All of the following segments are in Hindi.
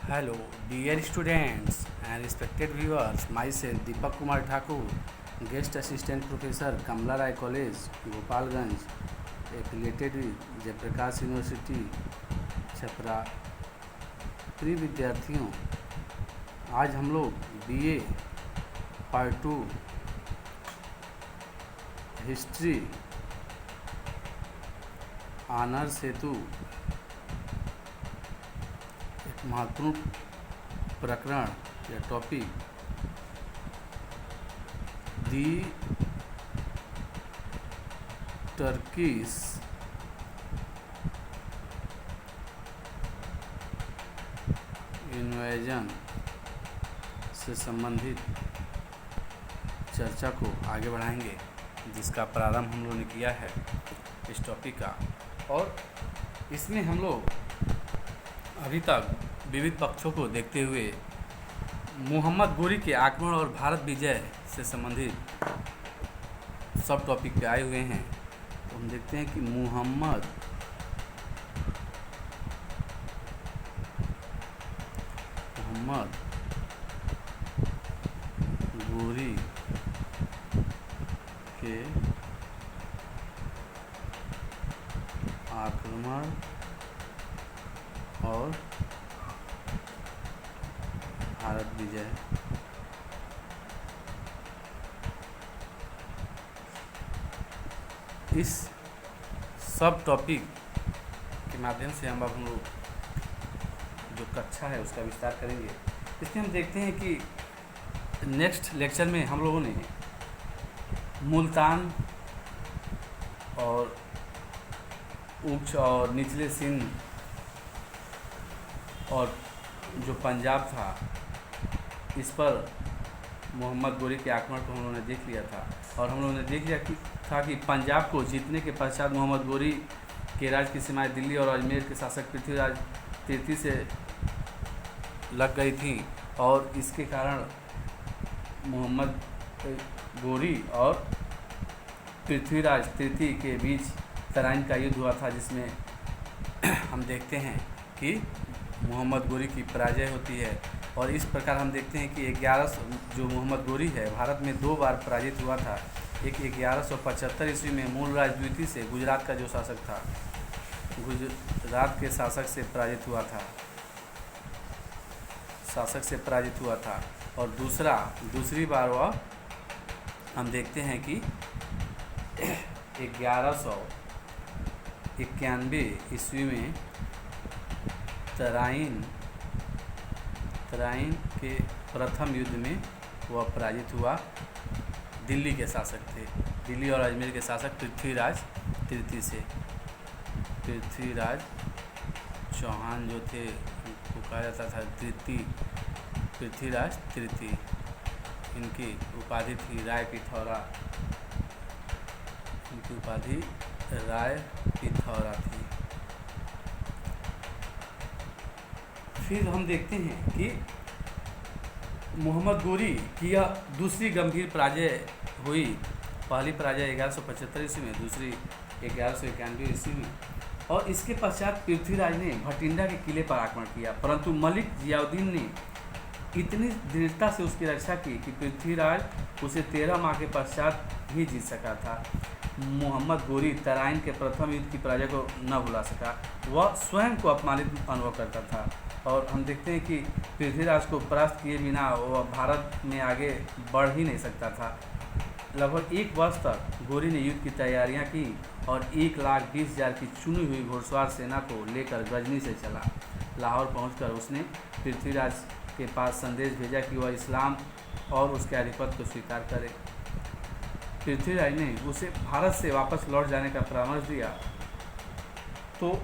Hello, dear students and respected viewers. Myself Deepak Kumar Thakur, Guest Assistant Professor, Kamla Rai College, Gopalganj, affiliated with Jayaprakash university Chhapra. प्रिय विद्यार्थियों, आज हम लोग बीए पार्ट 2 हिस्ट्री ऑनर्स हेतु एक महत्वपूर्ण प्रकरण या टॉपिक दी टर्किश इन्वेजन से संबंधित चर्चा को आगे बढ़ाएंगे, जिसका प्रारंभ हम लोगों ने किया है इस टॉपिक का। और इसमें हम लोग अभी तक विविध पक्षों को देखते हुए मोहम्मद गोरी के आक्रमण और भारत विजय से संबंधित सब टॉपिक पे आए हुए हैं। तो हम देखते हैं कि मोहम्मद गोरी के आक्रमण और भारत विजय इस सब टॉपिक के माध्यम से हम लोग जो कक्षा है उसका विस्तार करेंगे। इसमें हम देखते हैं कि नेक्स्ट लेक्चर में हम लोगों ने मुल्तान और उच्च और निचले सिंध और जो पंजाब था, इस पर मोहम्मद गोरी के आक्रमण को हम लोगों ने देख लिया था। और हम लोगों ने देख लिया कि पंजाब को जीतने के पश्चात मोहम्मद गोरी के राज की सीमाएं दिल्ली और अजमेर के शासक पृथ्वीराज तृतीय से लग गई थी, और इसके कारण मोहम्मद गोरी और पृथ्वीराज तृतीय के बीच तराइन का युद्ध हुआ था, जिसमें हम देखते हैं कि मोहम्मद गोरी की पराजय होती है। और इस प्रकार हम देखते हैं कि 11 जो मोहम्मद गोरी है भारत में 2 बार पराजित हुआ था। एक 1175 ईस्वी में मूलराज द्वितीय से गुजरात का जो शासक था, गुजरात के शासक से पराजित हुआ था। और दूसरी बार वह हम देखते हैं कि 1191 ईस्वी में तराइन के प्रथम युद्ध में वह पराजित हुआ। दिल्ली के शासक थे, दिल्ली और अजमेर के शासक पृथ्वीराज तृतीय से। पृथ्वीराज चौहान जो थे उनको कहा जाता था पृथ्वीराज तृतीय। इनकी उपाधि थी राय पिथौरा थी। फिर हम देखते हैं कि मोहम्मद गोरी की यह दूसरी गंभीर पराजय हुई। पहली पराजय 1175 ईस्वी में, दूसरी 1191 ईस्वी में। और इसके पश्चात पृथ्वीराज ने भटिंडा के किले पर आक्रमण किया, परंतु मलिक जियाउद्दीन ने इतनी दृढ़ता से उसकी रक्षा की कि पृथ्वीराज उसे 13 माह के पश्चात ही जीत सका था। मोहम्मद गोरी तराइन के प्रथम युद्ध की पराजय को न भुला सका, वह स्वयं को अपमानित अनुभव करता था। और हम देखते हैं कि पृथ्वीराज को परास्त किए बिना वह भारत में आगे बढ़ ही नहीं सकता था। लगभग 1 वर्ष तक गोरी ने युद्ध की तैयारियां की और 1,20,000 की चुनी हुई घुड़सवार सेना को लेकर गजनी से चला। लाहौर पहुंचकर उसने पृथ्वीराज के पास संदेश भेजा कि वह इस्लाम और उसके आधिपत्य को स्वीकार करे। पृथ्वीराज ने उसे भारत से वापस लौट जाने का परामर्श दिया, तो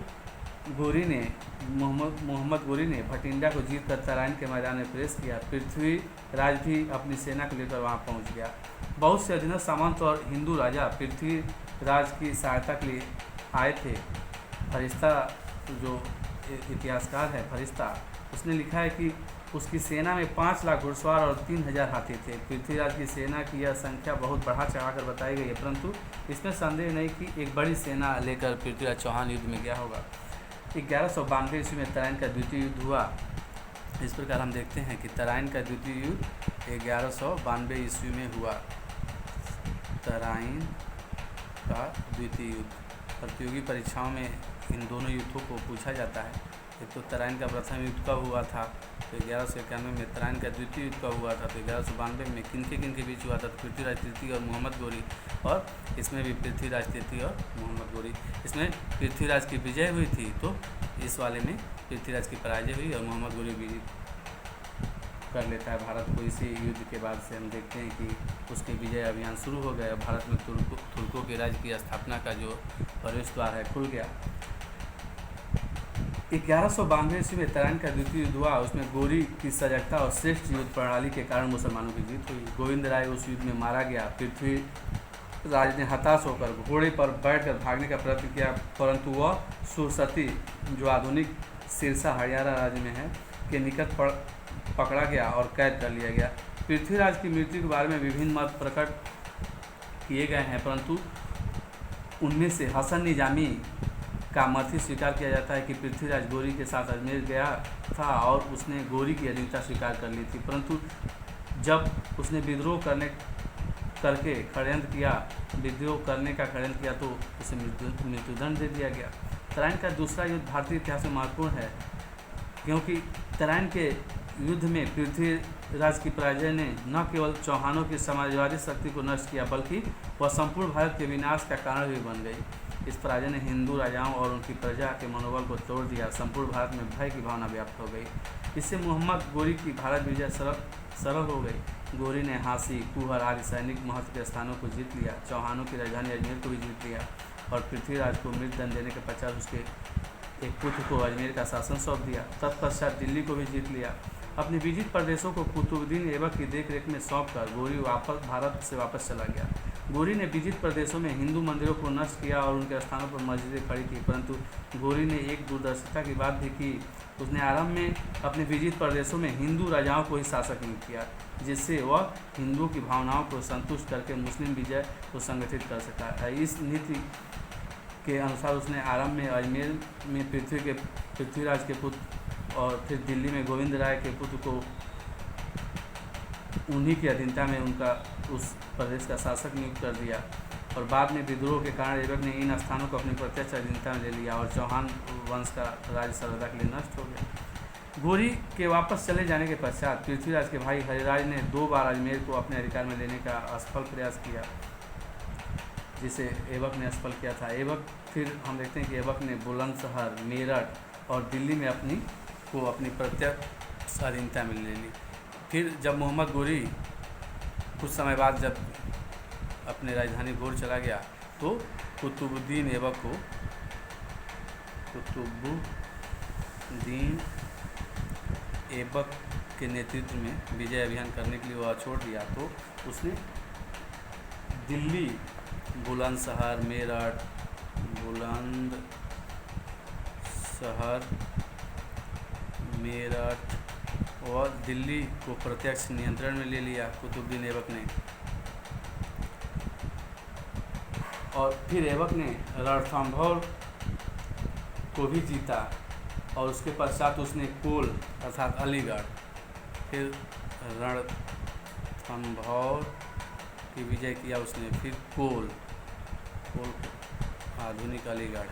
मोहम्मद गोरी ने भटिंडा को जीतकर तराइन के मैदान में प्रवेश किया। पृथ्वीराज भी अपनी सेना को लेकर वहां पहुंच गया। बहुत से अधीनस्थ सामंत और हिंदू राजा पृथ्वीराज की सहायता के लिए आए थे। फरिश्ता जो इतिहासकार है फरिश्ता, उसने लिखा है कि उसकी सेना में 5 लाख घुड़सवार और 3,000 हाथी थे। पृथ्वीराज की सेना की यह संख्या बहुत बढ़ा चढ़ाकर बताई गई है, परंतु इसमें संदेह नहीं कि एक बड़ी सेना लेकर पृथ्वीराज चौहान युद्ध में गया होगा। 1192 ईस्वी में तराइन का द्वितीय युद्ध हुआ इस प्रकार हम देखते हैं कि तराइन का द्वितीय युद्ध 1192 ईस्वी में हुआ। तराइन का द्वितीय युद्ध प्रतियोगी परीक्षाओं में इन दोनों युद्धों को पूछा जाता है। एक तो तराइन का प्रथम युद्ध कब हुआ था, तो 1191 में। तराइन का द्वितीय युद्ध कब हुआ था, तो 1192 में। किन के बीच हुआ था, तो पृथ्वीराज तृतीय और मोहम्मद गोरी। और इसमें भी पृथ्वीराज तृतीय और मोहम्मद गोरी। इसमें पृथ्वीराज की विजय हुई थी, तो इस वाले में पृथ्वीराज की पराजय हुई और मोहम्मद गोरी विजय कर लेता है भारत को। इसी युद्ध के बाद से हम देखते हैं कि उसके विजय अभियान शुरू हो गए। भारत में तुर्कों के राज्य की स्थापना का जो प्रवेश द्वार है खुल गया। 1192 ईस्वी में तराइन का द्वितीय युद्ध हुआ। उसमें गोरी की सजगता और श्रेष्ठ युद्ध प्रणाली के कारण मुसलमानों की जीत हुई। गोविंद राय उस युद्ध में मारा गया। पृथ्वीराज ने हताश होकर घोड़े पर बैठकर भागने का प्रयत्न किया, परंतु वह सुरसती, जो आधुनिक सिरसा हरियाणा राज्य में है, के निकट पकड़ा गया और कैद कर लिया गया। पृथ्वीराज की मृत्यु के बारे में विभिन्न मत प्रकट किए गए हैं, परंतु उनमें से हसन निजामी का मत ही स्वीकार किया जाता है कि पृथ्वीराज गोरी के साथ अजमेर गया था और उसने गोरी की अधीनता स्वीकार कर ली थी, परंतु जब उसने विद्रोह करने का षड्यंत्र किया तो उसे मृत्युदंड दे दिया गया। तराइन का दूसरा युद्ध भारतीय इतिहास में महत्वपूर्ण है, क्योंकि तराइन के युद्ध में पृथ्वीराज की पराजय ने न केवल चौहानों की समाजवादी शक्ति को नष्ट किया, बल्कि वह संपूर्ण भारत के विनाश का कारण भी बन गई। इस पराजय ने हिंदू राजाओं और उनकी प्रजा के मनोबल को तोड़ दिया। संपूर्ण भारत में भय की भावना व्याप्त हो गई। इससे मोहम्मद गोरी की भारत विजय सरल हो गई। गोरी ने हांसी, कुहर आदि सैनिक महत्व के स्थानों को जीत लिया। चौहानों की राजधानी अजमेर को भी जीत लिया और पृथ्वीराज को मृत्युदंड देने के पश्चात उसके एक पुत्र को अजमेर का शासन सौंप दिया। तत्पश्चात दिल्ली को भी जीत लिया। अपने विजित प्रदेशों को कुतुबुद्दीन ऐबक की देखरेख में सौंपकर गोरी भारत से वापस चला गया। गोरी ने विजित प्रदेशों में हिंदू मंदिरों को नष्ट किया और उनके स्थानों पर मस्जिदें खड़ी की, परंतु गोरी ने एक दूरदर्शिता की बात भी की। उसने आरंभ में अपने विजित प्रदेशों में हिंदू राजाओं को ही शासक नियुक्त किया, जिससे वह हिंदुओं की भावनाओं को संतुष्ट करके मुस्लिम विजय को संगठित कर सका। इस नीति के अनुसार उसने आरंभ में अजमेर में पृथ्वीराज के पुत्र और फिर दिल्ली में गोविंद राय के पुत्र को उन्हीं की अधीनता में उस प्रदेश का शासक नियुक्त कर दिया और बाद में विद्रोह के कारण ऐबक ने इन स्थानों को अपनी प्रत्यक्ष अधीनता में ले लिया और चौहान वंश का राज्य सर्वदा के लिए नष्ट हो गया। गोरी के वापस चले जाने के पश्चात पृथ्वीराज के भाई हरिराज ने 2 बार अजमेर को अपने अधिकार में लेने का असफल प्रयास किया, जिसे ऐबक ने असफल किया था। फिर हम देखते हैं कि ऐबक ने बुलंदशहर, मेरठ और दिल्ली में अपनी प्रत्यक्ष अधीनता में ले ली। फिर जब मोहम्मद गोरी कुछ समय बाद जब अपने राजधानी भोर चला गया, तो कुतुबुद्दीन ऐबक के नेतृत्व में विजय अभियान करने के लिए वह छोड़ दिया। तो उसने दिल्ली, बुलंदशहर, मेरठ और दिल्ली को प्रत्यक्ष नियंत्रण में ले लिया कुतुबुद्दीन ऐबक ने। और फिर ऐबक ने रणथंभौर को भी जीता और उसके पश्चात उसने कोल अर्थात अलीगढ़, फिर रणथंभौर की विजय किया उसने, फिर कोल आधुनिक अलीगढ़,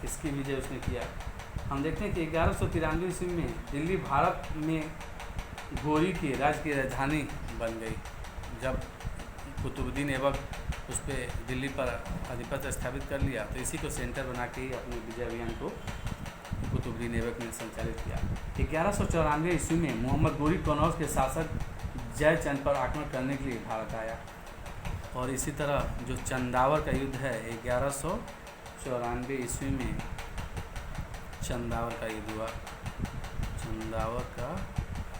इसकी विजय उसने किया। हम देखते हैं कि 1193 ईस्वी में दिल्ली भारत में गोरी के राज्य की राजधानी बन गई। जब कुतुबुद्दीन ऐबक उस पर दिल्ली पर आधिपत्य स्थापित कर लिया, तो इसी को सेंटर बना के ही अपने विजय अभियान को कुतुबुद्दीन ऐबक ने संचालित किया। 1194 ईस्वी में मोहम्मद गोरी कनौज के शासक जयचंद पर आक्रमण करने के लिए भारत आया और इसी तरह जो चंदावर का युद्ध है 1194 ईस्वी में चंदावर का युद्ध हुआ। चंदावर का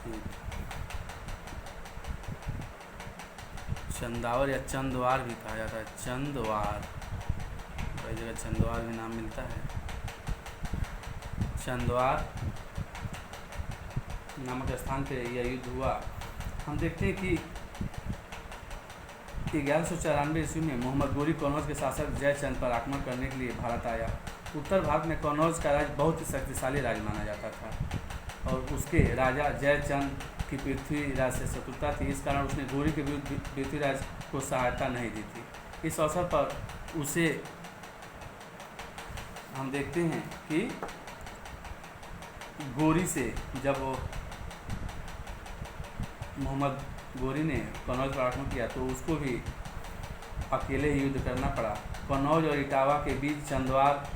युद्ध, चंदावर या चंदवार भी कहा जाता है। चंदवार, कई जगह चंदवार भी नाम मिलता है। चंदवार नामक स्थान पे यह युद्ध हुआ। हम देखते हैं कि 1194 ईस्वी में मोहम्मद गोरी कनौज के शासक जयचंद पर आक्रमण करने के लिए भारत आया। उत्तर भारत में कनौज का राज्य बहुत ही शक्तिशाली राज्य माना जाता था। और उसके राजा जयचंद की पृथ्वीराज से शत्रुता थी। इस कारण उसने गौरी के विरुद्ध पृथ्वीराज को सहायता नहीं दी थी। इस अवसर पर उसे हम देखते हैं कि गौरी से जब मोहम्मद गौरी ने कन्नौज पर आक्रमण किया तो उसको भी अकेले ही युद्ध करना पड़ा। कन्नौज और इटावा के बीच चंदवार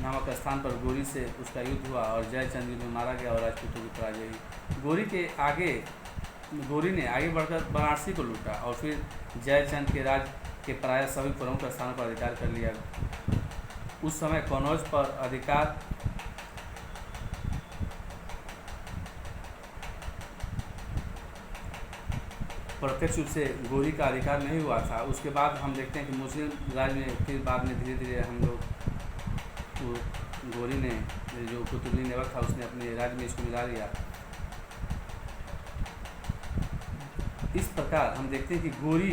नामक स्थान पर गौरी से उसका युद्ध हुआ और जयचंद युद्ध में मारा गया और राजपूतों की पराजय हुई। गौरी ने आगे बढ़कर वाराणसी को लूटा और फिर जयचंद के राज के प्राय सभी प्रमुख स्थानों पर अधिकार कर लिया। उस समय कन्नौज पर अधिकार प्रत्यक्ष रूप से गौरी का अधिकार नहीं हुआ था। उसके बाद हम देखते हैं कि मुस्लिम राज में फिर बाद में धीरे धीरे हम लोग गौरी ने जो कुतुबुद्दीन ऐबक था उसने अपने राज्य में इसको मिला लिया। इस प्रकार हम देखते हैं कि गौरी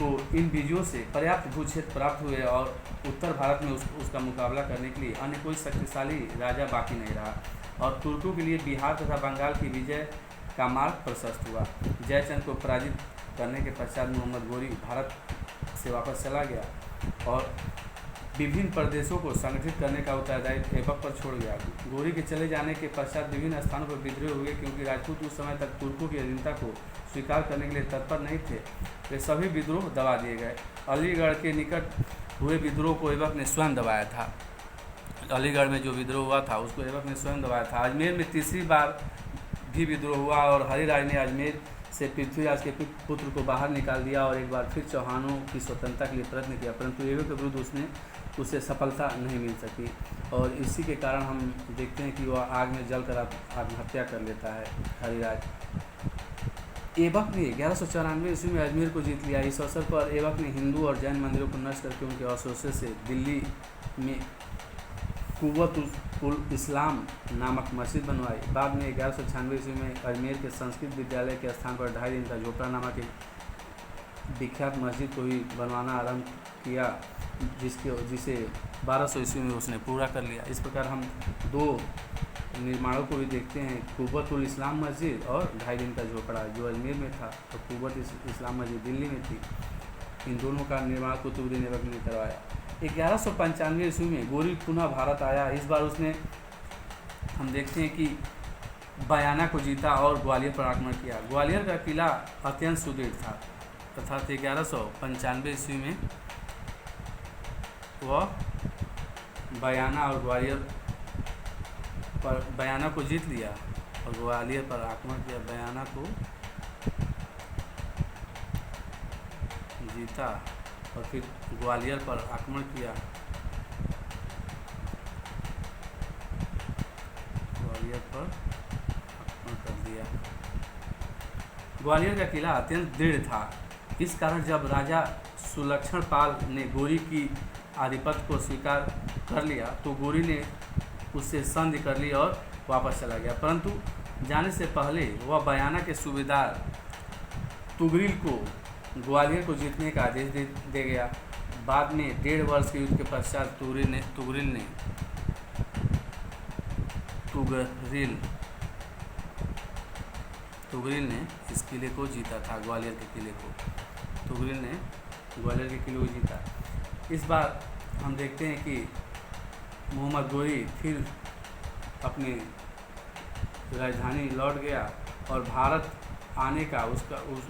को इन बीजों से पर्याप्त भू क्षेत्र प्राप्त हुए और उत्तर भारत में उसका मुकाबला करने के लिए अन्य कोई शक्तिशाली राजा बाकी नहीं रहा और तुर्कों के लिए बिहार तथा बंगाल की विजय का मार्ग प्रशस्त हुआ। जयचंद को पराजित करने के पश्चात मोहम्मद गौरी भारत से वापस चला गया और विभिन्न प्रदेशों को संगठित करने का उत्तरदायित्व ऐबक पर छोड़ गया। गौरी के चले जाने के पश्चात विभिन्न स्थानों पर विद्रोह हुए क्योंकि राजपूत उस समय तक तुर्कों की अधीनता को स्वीकार करने के लिए तत्पर नहीं थे। वे सभी विद्रोह दबा दिए गए। अलीगढ़ के निकट हुए विद्रोह को ऐबक ने स्वयं दबाया था। अलीगढ़ में जो विद्रोह हुआ था उसको ऐबक ने स्वयं दबाया था। अजमेर में तीसरी बार भी विद्रोह हुआ और हरिराज ने अजमेर से पृथ्वीराज के पुत्र को बाहर निकाल दिया और एक बार फिर चौहानों की स्वतंत्रता के लिए प्रयत्न किया, परंतु ऐबक के विरुद्ध उसे सफलता नहीं मिल सकी और इसी के कारण हम देखते हैं कि वह आग में जलकर आत्महत्या कर लेता है हरिराज। ऐबक ने 1194 ईस्वी में अजमेर को जीत लिया। इस अवसर पर ऐबक ने हिंदू और जैन मंदिरों को नष्ट करके उनके अवशेषों से दिल्ली में कुव्वतुल इस्लाम नामक मस्जिद बनवाई। बाद में 1196 ईस्वी में अजमेर के संस्कृत विद्यालय के स्थान पर 2.5 दिन का झोपड़ा नामक एक विख्यात मस्जिद को भी बनवाना आरंभ किया, जिसे 1200 ईस्वी में उसने पूरा कर लिया। इस प्रकार हम दो निर्माणों को भी देखते हैं, कुव्वतुल इस्लाम मस्जिद और 2.5 दिन का झोपड़ा जो अजमेर में था तो कुव्वत इस्लाम मस्जिद दिल्ली में थी। इन दोनों का निर्माण कुतुबुद्दीन ऐबक ने करवाया। 1195 ईस्वी में गौरी पुनः भारत आया। इस बार उसने हम देखते हैं कि बयाना को जीता और ग्वालियर पर आक्रमण किया। ग्वालियर का किला अत्यंत सुदृढ़ था तथा 1195 ईस्वी में वह बयाना को जीत लिया और ग्वालियर पर आक्रमण किया। बयाना को जीता और फिर ग्वालियर पर आक्रमण किया। ग्वालियर पर आक्रमण कर दिया। ग्वालियर का किला अत्यंत दृढ़ था। इस कारण जब राजा सुलक्षण पाल ने गौरी की आधिपत्य को स्वीकार कर लिया तो गौरी ने उससे संधि कर ली और वापस चला गया, परंतु जाने से पहले वह बयाना के सूबेदार तुगरिल को ग्वालियर को जीतने का आदेश दे गया। बाद में 1.5 वर्ष के युद्ध के पश्चात तुगरिल ने इस किले को जीता था। ग्वालियर के किले को तुगरिल ने ग्वालियर के किले को जीता। इस बार हम देखते हैं कि मोहम्मद गौरी फिर अपनी राजधानी लौट गया और भारत आने का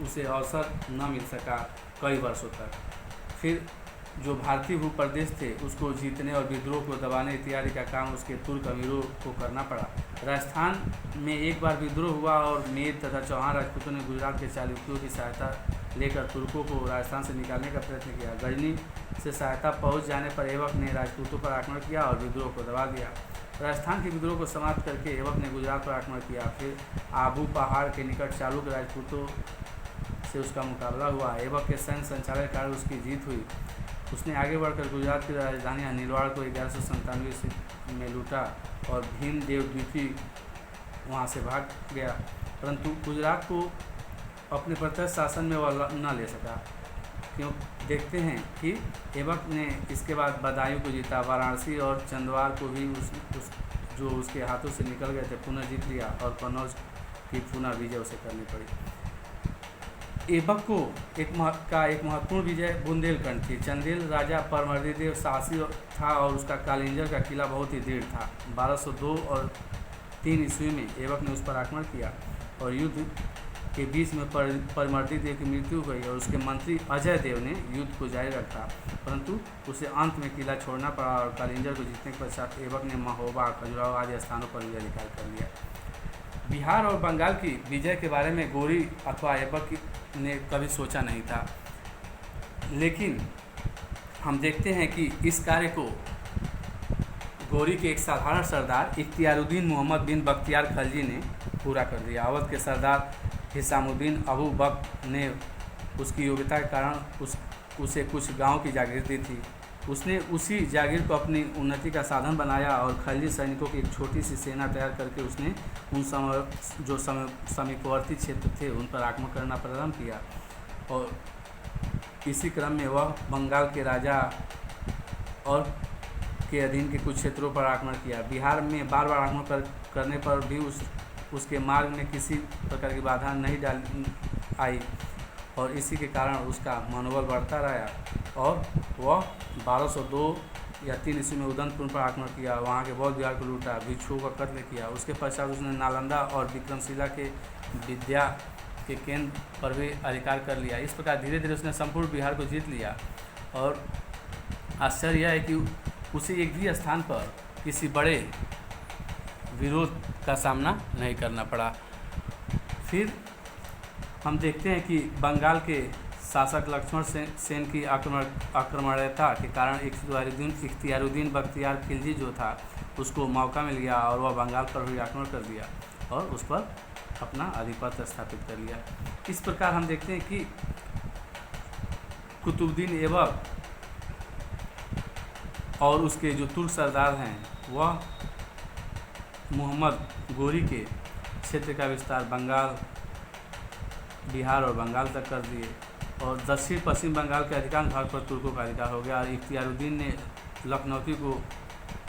उसे अवसर न मिल सका कई वर्षों तक। फिर जो भारतीय भूप्रदेश थे उसको जीतने और विद्रोह को दबाने इत्यादि का काम उसके तुर्क अमीरों को करना पड़ा। राजस्थान में एक बार विद्रोह हुआ और मेद तथा चौहान राजपूतों ने गुजरात के चालुक्यों की सहायता लेकर तुर्कों को राजस्थान से निकालने का प्रयत्न किया। गजनी से सहायता पहुंच जाने पर ऐबक ने राजपूतों पर आक्रमण किया और विद्रोह को दबा दिया। राजस्थान के विद्रोह को समाप्त करके ऐबक ने गुजरात पर आक्रमण किया। फिर आबू पहाड़ के निकट चालुक्य राजपूतों से उसका मुकाबला हुआ। ऐबक के सैन्य संचालन के कारण उसकी जीत हुई। उसने आगे बढ़कर गुजरात की राजधानी नीलवाड़ को 1197 ईस्वी में लूटा और भीमदेव द्वितीय वहाँ से भाग गया, परंतु गुजरात को अपने प्रत्यक्ष शासन में वह न ले सका। क्यों देखते हैं कि ऐबक ने इसके बाद बदायूं को जीता, वाराणसी और चंदवार को भी उस जो उसके हाथों से निकल गए थे पुनः जीत लिया और कन्नौज की पुनः विजय उसे करनी पड़ी। ऐबक को एक महत्वपूर्ण विजय बुंदेलखंड थी। चंदेल राजा परमर्दिदेव साहसी था और उसका कालिंजर का किला बहुत ही दृढ़ था। 1202 और 3 ईस्वी में ऐबक ने उस पर आक्रमण किया और युद्ध के बीच में परमर्दिदेव की मृत्यु हुई और उसके मंत्री अजय देव ने युद्ध को जारी रखा, परंतु उसे अंत में किला छोड़ना पड़ा और कालिंजर को जीतने के पश्चात ऐबक ने महोबा, खजुराहो आदि स्थानों पर विजय अधिकार कर लिया। बिहार और बंगाल की विजय के बारे में गौरी अथवा ऐबक ने कभी सोचा नहीं था, लेकिन हम देखते हैं कि इस कार्य को गौरी के एक साधारण सरदार इख्तियारुद्दीन मोहम्मद बिन बख्तियार खलजी ने पूरा कर दिया। अवध के सरदार हिसामुद्दीन अबू बक्र ने उसकी योग्यता के कारण उसे कुछ गांव की जागीर दी थी। उसने उसी जागीर को अपनी उन्नति का साधन बनाया और खलजी सैनिकों की एक छोटी सी सेना तैयार करके उसने उन समीपवर्ती क्षेत्र थे उन पर आक्रमण करना प्रारंभ किया और इसी क्रम में वह बंगाल के राजा और के अधीन के कुछ क्षेत्रों पर आक्रमण किया। बिहार में बार बार आक्रमण करने पर भी उसके मार्ग में किसी प्रकार की बाधा नहीं आई और इसी के कारण उसका मनोबल बढ़ता रहा और वह 1202 या 3 ईस्वी में उदंतपुर पर आक्रमण किया, वहाँ के बौद्ध विहार को लूटा, भिक्षुओं का कत्ल किया। उसके पश्चात उसने नालंदा और विक्रमशिला के विद्या के केंद्र पर भी अधिकार कर लिया। इस प्रकार धीरे धीरे उसने संपूर्ण बिहार को जीत लिया और आश्चर्य यह है कि उसे एक भी स्थान पर किसी बड़े विरोध का सामना नहीं करना पड़ा। फिर हम देखते हैं कि बंगाल के शासक लक्ष्मण सेन की आक्रमणीयता के कारण इख्तियारुद्दीन बख्तियार खिलजी जो था उसको मौका मिल गया और वह बंगाल पर भी आक्रमण कर दिया और उस पर अपना आधिपत्य स्थापित कर लिया। इस प्रकार हम देखते हैं कि कुतुबुद्दीन ऐबक और उसके जो तुर्क सरदार हैं वह मोहम्मद गोरी के क्षेत्र का विस्तार बंगाल, बिहार और बंगाल तक कर दिए और दक्षिण पश्चिम बंगाल के अधिकांश भाग पर तुर्कों का अधिकार हो गया और इख्तियारुद्दीन ने लखनऊ को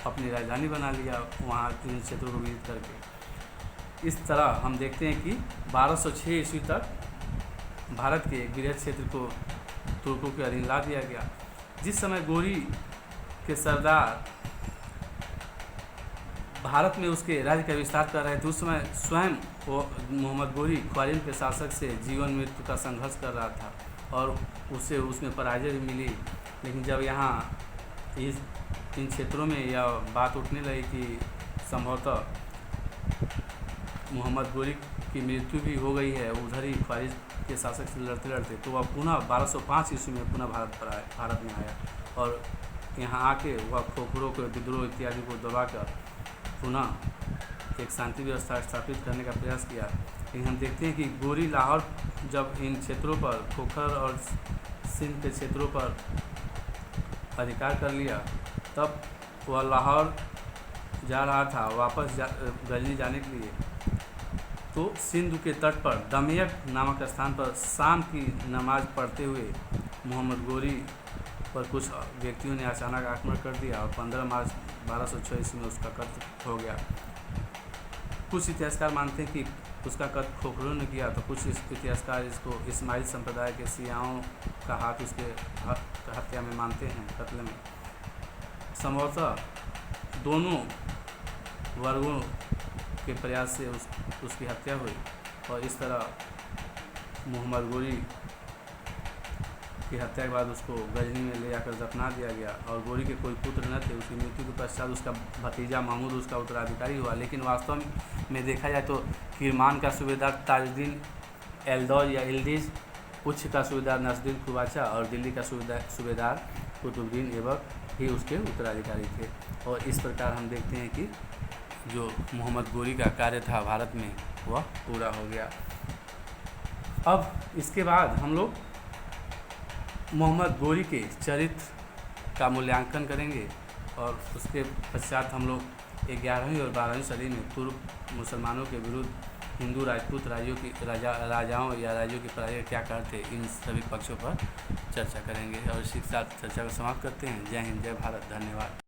अपनी राजधानी बना लिया वहाँ इन क्षेत्रों को विजित करके। इस तरह हम देखते हैं कि 1206 ईस्वी तक भारत के बृहद क्षेत्र को तुर्कों के अधीन ला दिया गया। जिस समय गोरी के सरदार भारत में उसके राज्य का विस्तार कर रहे थे उस समय स्वयं वो मोहम्मद गोरी ख्वारिज़म के शासक से जीवन मृत्यु का संघर्ष कर रहा था और उसमें पराजय भी मिली। लेकिन जब यहाँ इन क्षेत्रों में यह बात उठने लगी कि संभवतः मोहम्मद गोरी की मृत्यु भी हो गई है उधर ही ख्वारिज़ के शासक से लड़ते लड़ते, तो वह पुनः 1205 ईस्वी में पुनः भारत में आया और यहाँ आके वह खोखरों के विद्रोह इत्यादि को दबाकर पुनः एक शांति व्यवस्था स्थापित करने का प्रयास किया। लेकिन हम देखते हैं कि गोरी लाहौर जब इन क्षेत्रों पर खोखर और सिंध के क्षेत्रों पर अधिकार कर लिया तब वह लाहौर जा रहा था वापस गजनी जाने के लिए, तो सिंधु के तट पर दमियक नामक स्थान पर शाम की नमाज पढ़ते हुए मोहम्मद गोरी पर कुछ व्यक्तियों ने अचानक आक्रमण कर दिया और 15 मार्च 1206 ईस्वी में उसका कत्ल हो गया। कुछ इतिहासकार मानते हैं कि उसका कत्ल खोखरों ने किया, तो कुछ इतिहासकार इसको इस्माइल संप्रदाय के शियाओं का हाथ उसके हत्या में मानते हैं, कत्ल में। संभवतः दोनों वर्गों के प्रयास से उसकी हत्या हुई और इस तरह मोहम्मद गोरी की हत्या के बाद उसको गजनी में ले जाकर दफना दिया गया और गोरी के कोई पुत्र न थे। उसकी मृत्यु के पश्चात उसका भतीजा महमूद उसका उत्तराधिकारी हुआ, लेकिन वास्तव में देखा जाए तो किरमान का सूबेदार ताजुद्दीन एल्दौज या इल्दिज, उच्च का सूबेदार नसरुद्दीन कुबाचा और दिल्ली का सूबेदार कुतुबुद्दीन ऐबक ही उसके उत्तराधिकारी थे। और इस प्रकार हम देखते हैं कि जो मोहम्मद गोरी का कार्य था भारत में वह पूरा हो गया। अब इसके बाद हम लोग मोहम्मद गोरी के चरित्र का मूल्यांकन करेंगे और उसके पश्चात हम लोग 11वीं और 12वीं सदी में तुर्क मुसलमानों के विरुद्ध हिंदू राजपूत राज्यों की राजाओं या राज्यों की पराजय क्या करते, इन सभी पक्षों पर चर्चा करेंगे और इसी के साथ चर्चा को समाप्त करते हैं। जय हिंद, जय भारत, धन्यवाद।